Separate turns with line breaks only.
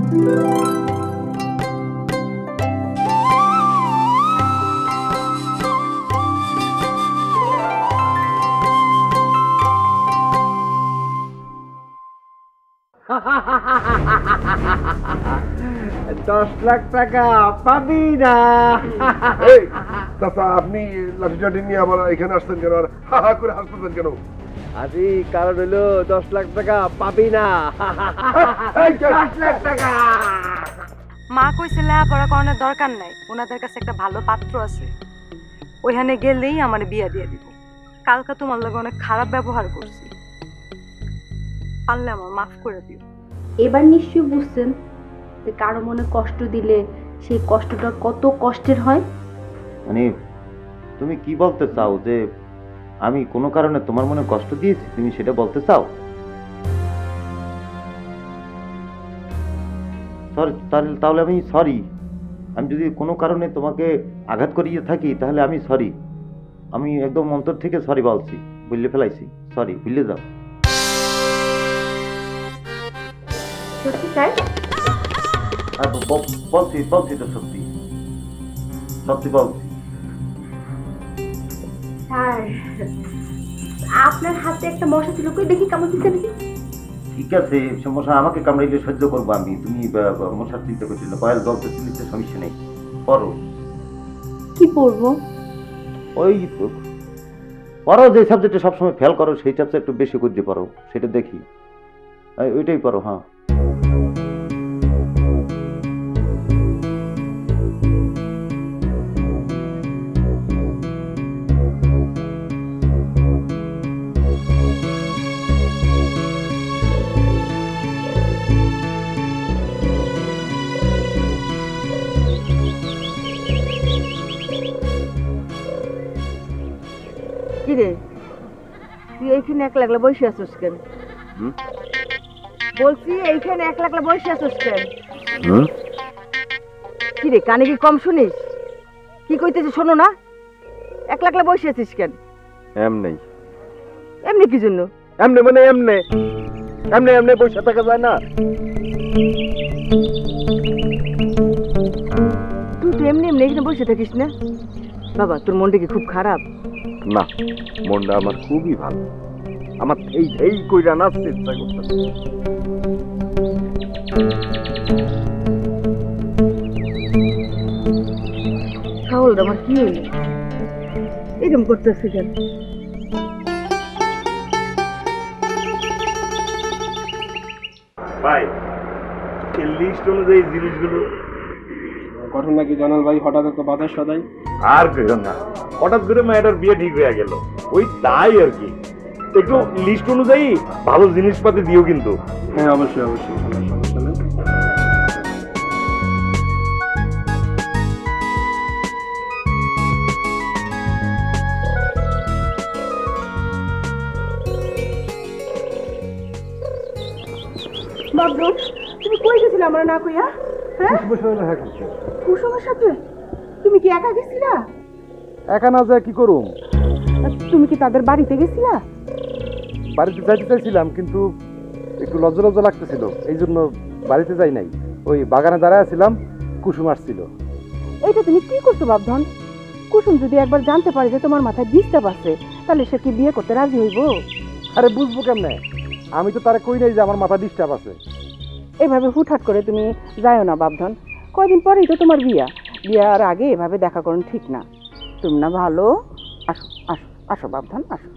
10 লাখ টাকা পাবি না। আপনি লাঠি টাঠি নিয়ে আবার এখানে আসতেন কেন, আর হা হা করে হাসতেছেন কেন?
আরে কারণ হলো 10 লাখ টাকা পাবি না।
10 লাখ টাকা
মা কইছে লেখাপড়া করানোর দরকার নাই, ওনাদের কাছে একটা ভালো পাত্র আছে, ওইখানে গেলেই আমার বিয়া দিয়ে দিব। কালকে তোমার লগে অনেক খারাপ ব্যবহার করছি, পারলে আমার মাফ করে দিও।
এবার নিশ্চয়ই বুঝছেন যে কারো মনে কষ্ট দিলে সেই কষ্টটা কত কষ্টের হয়।
মানে তুমি কি বলতে চাও যে আমি কোনো কারণে তোমার মনে কষ্ট দিয়েছি, তুমি সেটা বলতে চাও? তাহলে আমি সরি। আমি যদি কোনো কারণে তোমাকে আঘাত করিয়ে থাকি তাহলে আমি সরি। আমি একদম অন্তর থেকে সরি বলছি, বুঝলে ফেলাইছি, সরি, ভুলে যাও।
সত্যি তাই?
বলছি তো সত্যি সত্যি বলছি।
স্যার, আপনার হাতে একটা মশা ছিল, কই দেখি কেমন দিচ্ছে নাকি?
ঠিক আছে, সমস্যা আমাকে কামড়াইলে সহ্য করবো আমি, তুমি মশার চিন্তা করছিল, কয়েল জলতে তুলিতে সমস্যা নেই, পড়ো।
কি পড়বো?
ওই পড়ো, যে সাবজেক্টে সবসময় ফেল করো সেই সাবজেক্ট একটু বেশি করে পড়ো, সেটা দেখি, ওইটাই পড়ো। হ্যাঁ,
কিরে তুই এইখানে একলা একলা বসে আছিস কেন? বলছি এইখানে একলা একলা বসে আছিস কেন? কিরে কানে কি কম শুনিস? কি কইতেছিস শোনো না? একলা একলা বসে আছিস কেন?
এমনি
এমনি কি জন্য?
এমনি মানে এমনি এমনি এমনি বসে থাকা যায় না।
তুই তো এমনি এমনি এখানে বসে থাকিস না বাবা, তোর মনটা কি খুব খারাপ?
না, মনটা আমার খুবই ভালো, আমার এই কইরা নাচতে ইচ্ছা করতেছে।
ছাগল আমার কি হইল এরকম করতেছে কেন?
ভাই এই লিস্ট অনুযায়ী জিনিসগুলো
ঘটনা কি জানাল ভাই? হঠাৎ একটা বাধা সদাই
আর কেউ না, হঠাৎ করে মেয়েটার বিয়ে ঠিক হয়ে গেল, ওই তাই আর কি। একটু লিস্ট অনুযায়ী ভালো জিনিসপাতি দিও কিন্তু।
হ্যাঁ অবশ্যই অবশ্যই, সমস্যা নেই।
বাবু তুমি কই গেছিলে আমরা না কইয়া? হ্যাঁ, কুসুমের সাথে? তুমি কি একা গেছিলা?
একা না যায় কি করুম?
তুমি কি তাদের বাড়িতে গেছিলা?
বাড়িতে যাইতে চাইছিলাম কিন্তু একটু লজ্জা লজ্জা লাগতেছিল, এই জন্য বাড়িতে যাই নাই। ওই বাগানে দাঁড়ায় ছিলাম, কুসুম আসছিল।
এইটা তুমি কি করছো বাবধন? কুসুম যদি একবার জানতে পারে যে তোমার মাথায় ডিস্টার্ব আছে তাহলে সে কি বিয়ে করতে রাজি হইব?
আরে বুঝবো কেমনে? আমি তো তারা কই নাই যে আমার মাথা ডিস্টার্ব আছে।
এভাবে হুটহাট করে তুমি যাও না বাবধন, কয়দিন পরেই তো তোমার বিয়ার আগে এভাবে দেখা করুন ঠিক না। তুমি না ভালো, আসো আসো আসো বাবধন, আসো।